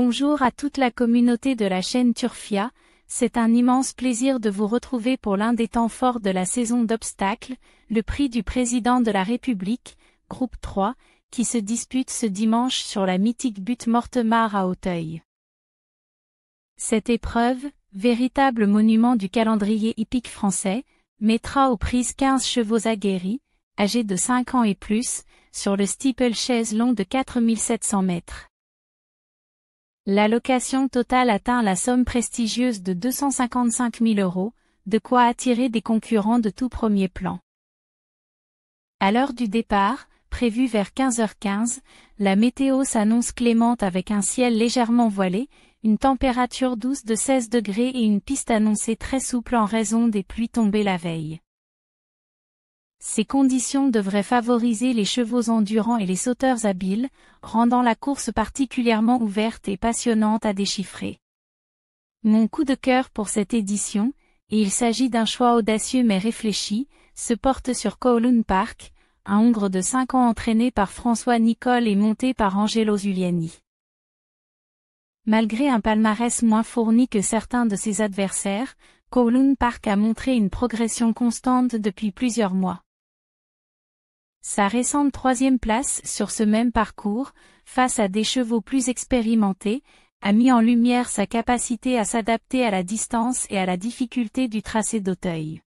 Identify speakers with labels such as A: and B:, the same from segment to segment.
A: Bonjour à toute la communauté de la chaîne Turfia, c'est un immense plaisir de vous retrouver pour l'un des temps forts de la saison d'obstacles, le prix du président de la République, groupe 3, qui se dispute ce dimanche sur la mythique butte Mortemart à Auteuil. Cette épreuve, véritable monument du calendrier hippique français, mettra aux prises 15 chevaux aguerris, âgés de 5 ans et plus, sur le steeplechase long de 4700 mètres. L'allocation totale atteint la somme prestigieuse de 255 000 €, de quoi attirer des concurrents de tout premier plan. À l'heure du départ, prévue vers 15h15, la météo s'annonce clémente avec un ciel légèrement voilé, une température douce de 16 degrés et une piste annoncée très souple en raison des pluies tombées la veille. Ces conditions devraient favoriser les chevaux endurants et les sauteurs habiles, rendant la course particulièrement ouverte et passionnante à déchiffrer. Mon coup de cœur pour cette édition, et il s'agit d'un choix audacieux mais réfléchi, se porte sur Kowloon Park, un hongre de 5 ans entraîné par François Nicole et monté par Angelo Zuliani. Malgré un palmarès moins fourni que certains de ses adversaires, Kowloon Park a montré une progression constante depuis plusieurs mois. Sa récente 3e place sur ce même parcours, face à des chevaux plus expérimentés, a mis en lumière sa capacité à s'adapter à la distance et à la difficulté du tracé d'Auteuil.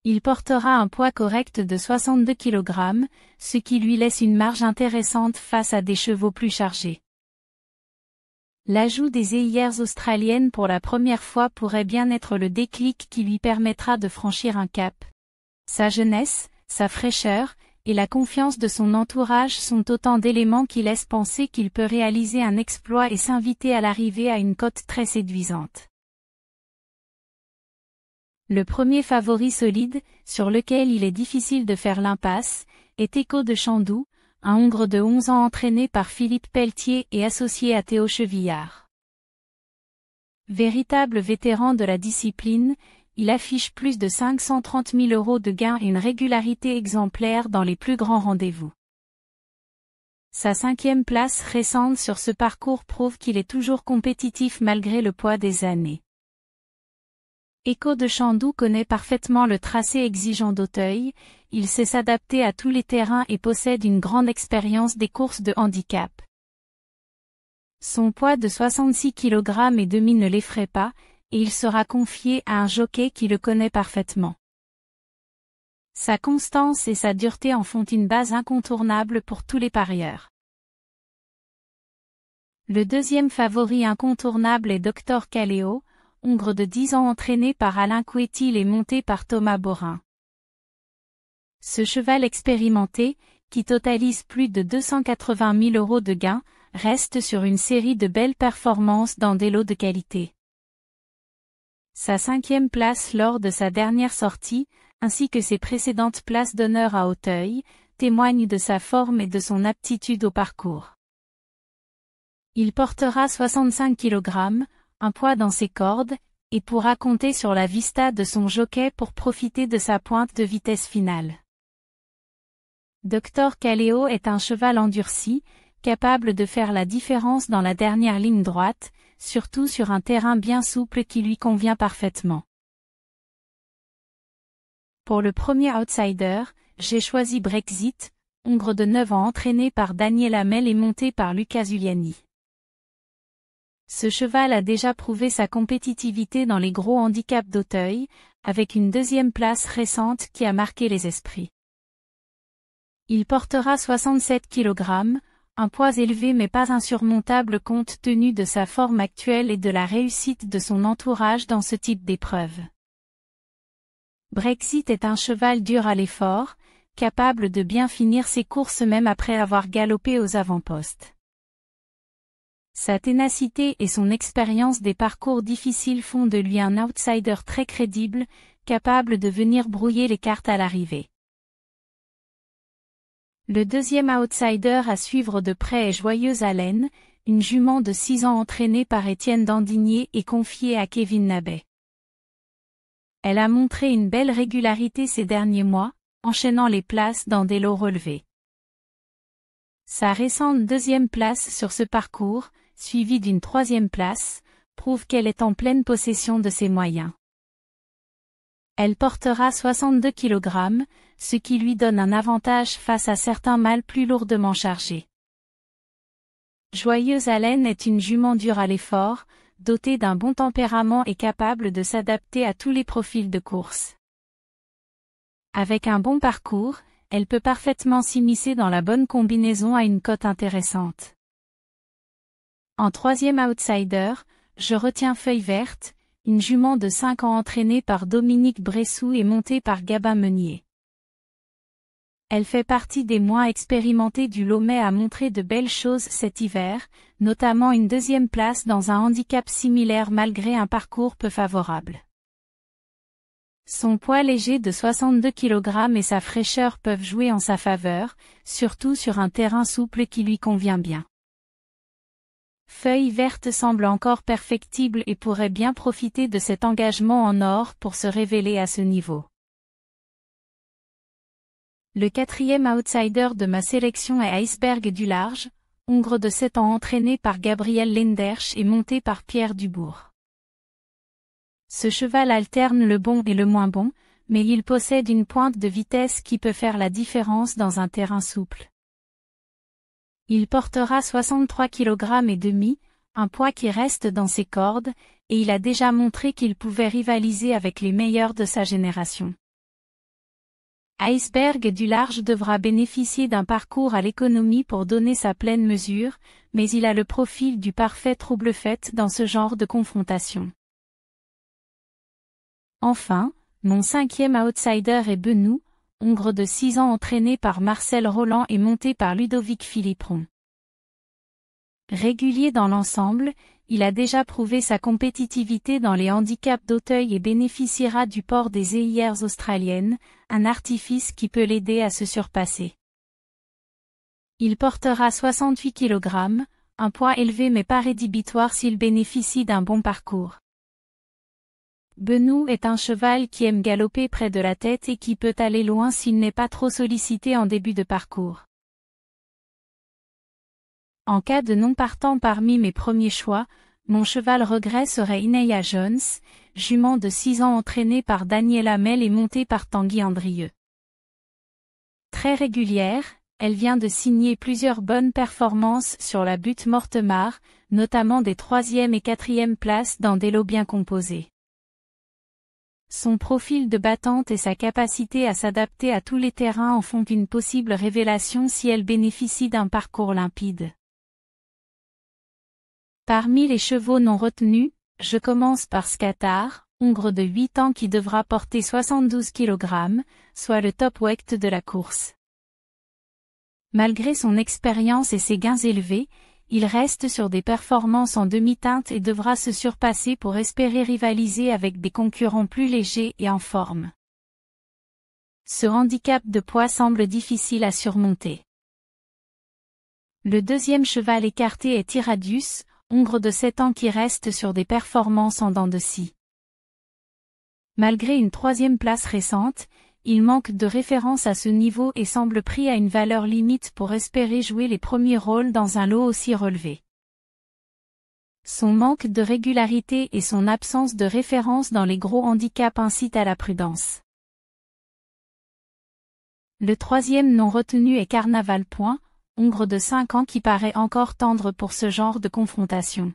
A: Il portera un poids correct de 62 kg, ce qui lui laisse une marge intéressante face à des chevaux plus chargés. L'ajout des œillères australiennes pour la première fois pourrait bien être le déclic qui lui permettra de franchir un cap. Sa jeunesse, sa fraîcheur, et la confiance de son entourage sont autant d'éléments qui laissent penser qu'il peut réaliser un exploit et s'inviter à l'arrivée à une cote très séduisante. Le premier favori solide, sur lequel il est difficile de faire l'impasse, est Echo de Chandoux, un hongre de 11 ans entraîné par Philippe Pelletier et associé à Théo Chevillard. Véritable vétéran de la discipline, il affiche plus de 530 000 € de gains et une régularité exemplaire dans les plus grands rendez-vous. Sa 5e place récente sur ce parcours prouve qu'il est toujours compétitif malgré le poids des années. Echo de Chandoux connaît parfaitement le tracé exigeant d'Auteuil, il sait s'adapter à tous les terrains et possède une grande expérience des courses de handicap. Son poids de 66 kg et demi ne l'effraie pas, et il sera confié à un jockey qui le connaît parfaitement. Sa constance et sa dureté en font une base incontournable pour tous les parieurs. Le deuxième favori incontournable est Dr Kaleo, hongre de 10 ans entraîné par Alain Couetil et monté par Thomas Borin. Ce cheval expérimenté, qui totalise plus de 280 000 € de gains, reste sur une série de belles performances dans des lots de qualité. Sa 5e place lors de sa dernière sortie, ainsi que ses précédentes places d'honneur à Auteuil, témoignent de sa forme et de son aptitude au parcours. Il portera 65 kg, un poids dans ses cordes, et pourra compter sur la vista de son jockey pour profiter de sa pointe de vitesse finale. Dr Kaleo est un cheval endurci, capable de faire la différence dans la dernière ligne droite, surtout sur un terrain bien souple qui lui convient parfaitement. Pour le premier outsider, j'ai choisi Brexit, hongre de 9 ans entraîné par Daniel Hamel et monté par Luca Zuliani. Ce cheval a déjà prouvé sa compétitivité dans les gros handicaps d'Auteuil, avec une 2e place récente qui a marqué les esprits. Il portera 67 kg, un poids élevé mais pas insurmontable compte tenu de sa forme actuelle et de la réussite de son entourage dans ce type d'épreuve. Brexit est un cheval dur à l'effort, capable de bien finir ses courses même après avoir galopé aux avant-postes. Sa ténacité et son expérience des parcours difficiles font de lui un outsider très crédible, capable de venir brouiller les cartes à l'arrivée. Le deuxième outsider à suivre de près est Joyeuse Haleine, une jument de 6 ans entraînée par Étienne Dandigné et confiée à Kevin Nabet. Elle a montré une belle régularité ces derniers mois, enchaînant les places dans des lots relevés. Sa récente deuxième place sur ce parcours, suivie d'une troisième place, prouve qu'elle est en pleine possession de ses moyens. Elle portera 62 kg, ce qui lui donne un avantage face à certains mâles plus lourdement chargés. Joyeuse Haleine est une jument dure à l'effort, dotée d'un bon tempérament et capable de s'adapter à tous les profils de course. Avec un bon parcours, elle peut parfaitement s'immiscer dans la bonne combinaison à une cote intéressante. En troisième outsider, je retiens Feuille Verte, une jument de 5 ans entraînée par Dominique Bressou et montée par Gabin Meunier. Elle fait partie des moins expérimentés du lot mais a montré de belles choses cet hiver, notamment une deuxième place dans un handicap similaire malgré un parcours peu favorable. Son poids léger de 62 kg et sa fraîcheur peuvent jouer en sa faveur, surtout sur un terrain souple qui lui convient bien. Feuille Verte semble encore perfectible et pourrait bien profiter de cet engagement en or pour se révéler à ce niveau. Le quatrième outsider de ma sélection est Iceberg du Large, hongre de 7 ans entraîné par Gabriel Lenderch et monté par Pierre Dubourg. Ce cheval alterne le bon et le moins bon, mais il possède une pointe de vitesse qui peut faire la différence dans un terrain souple. Il portera 63 kg et demi, un poids qui reste dans ses cordes, et il a déjà montré qu'il pouvait rivaliser avec les meilleurs de sa génération. Iceberg du Large devra bénéficier d'un parcours à l'économie pour donner sa pleine mesure, mais il a le profil du parfait trouble-fête dans ce genre de confrontation. Enfin, mon cinquième outsider est Benou, hongre de 6 ans entraîné par Marcel Roland et monté par Ludovic Philippron. Régulier dans l'ensemble, il a déjà prouvé sa compétitivité dans les handicaps d'Auteuil et bénéficiera du port des œillères australiennes, un artifice qui peut l'aider à se surpasser. Il portera 68 kg, un poids élevé mais pas rédhibitoire s'il bénéficie d'un bon parcours. Benou est un cheval qui aime galoper près de la tête et qui peut aller loin s'il n'est pas trop sollicité en début de parcours. En cas de non partant parmi mes premiers choix, mon cheval regret serait Ineya Jones, jument de 6 ans entraînée par Daniel Hamel et montée par Tanguy Andrieux. Très régulière, elle vient de signer plusieurs bonnes performances sur la butte Mortemart, notamment des 3e et 4e places dans des lots bien composés. Son profil de battante et sa capacité à s'adapter à tous les terrains en font une possible révélation si elle bénéficie d'un parcours limpide. Parmi les chevaux non retenus, je commence par Scatar, hongre de 8 ans qui devra porter 72 kg, soit le top weight de la course. Malgré son expérience et ses gains élevés, il reste sur des performances en demi-teinte et devra se surpasser pour espérer rivaliser avec des concurrents plus légers et en forme. Ce handicap de poids semble difficile à surmonter. Le deuxième cheval écarté est Tiradius, hongre de 7 ans qui reste sur des performances en dents de scie. Malgré une 3e place récente, il manque de référence à ce niveau et semble pris à une valeur limite pour espérer jouer les premiers rôles dans un lot aussi relevé. Son manque de régularité et son absence de référence dans les gros handicaps incitent à la prudence. Le 3e non retenu est Carnaval Point, hongre de 5 ans qui paraît encore tendre pour ce genre de confrontation.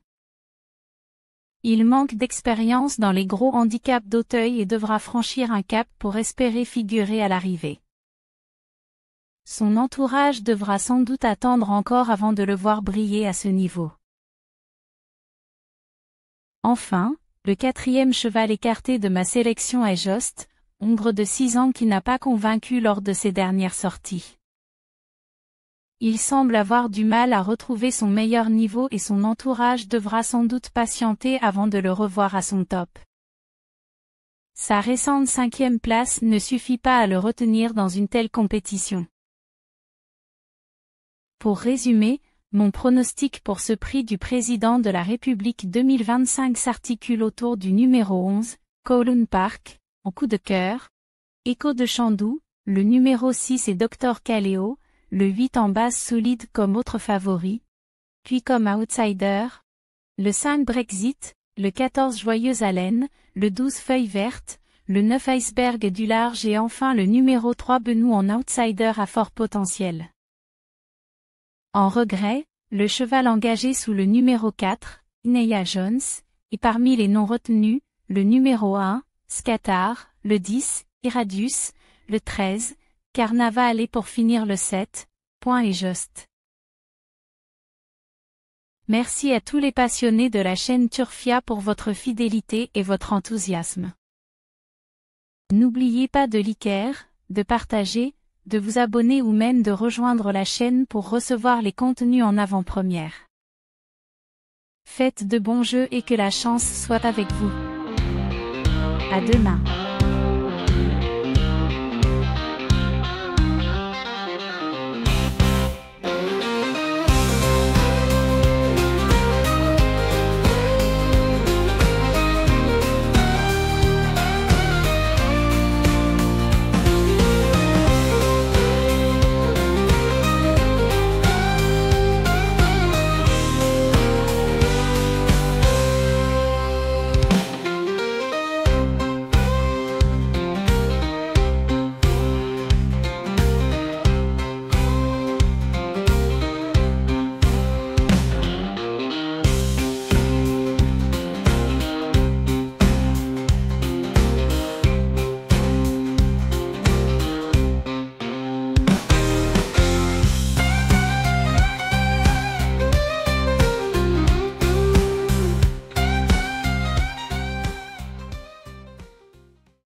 A: Il manque d'expérience dans les gros handicaps d'Auteuil et devra franchir un cap pour espérer figurer à l'arrivée. Son entourage devra sans doute attendre encore avant de le voir briller à ce niveau. Enfin, le 4e cheval écarté de ma sélection est Jost, hongre de 6 ans qui n'a pas convaincu lors de ses dernières sorties. Il semble avoir du mal à retrouver son meilleur niveau et son entourage devra sans doute patienter avant de le revoir à son top. Sa récente 5e place ne suffit pas à le retenir dans une telle compétition. Pour résumer, mon pronostic pour ce prix du président de la République 2025 s'articule autour du numéro 11, Kowloon Park, en coup de cœur, Écho de Chandoux, le numéro 6 est Dr Kaleo, le 8 en base solide comme autre favori, puis comme outsider, le 5 Brexit, le 14 Joyeuse Haleine, le 12 Feuille Verte, le 9 Iceberg du large et enfin le numéro 3 Benou en outsider à fort potentiel. En regret, le cheval engagé sous le numéro 4, Neya Jones, et parmi les non retenus, le numéro 1, Scatar, le 10, Iradius, le 13, Carnaval et pour finir le 7, Point et Just. Merci à tous les passionnés de la chaîne Turfia pour votre fidélité et votre enthousiasme. N'oubliez pas de liker, de partager, de vous abonner ou même de rejoindre la chaîne pour recevoir les contenus en avant-première. Faites de bons jeux et que la chance soit avec vous. À demain.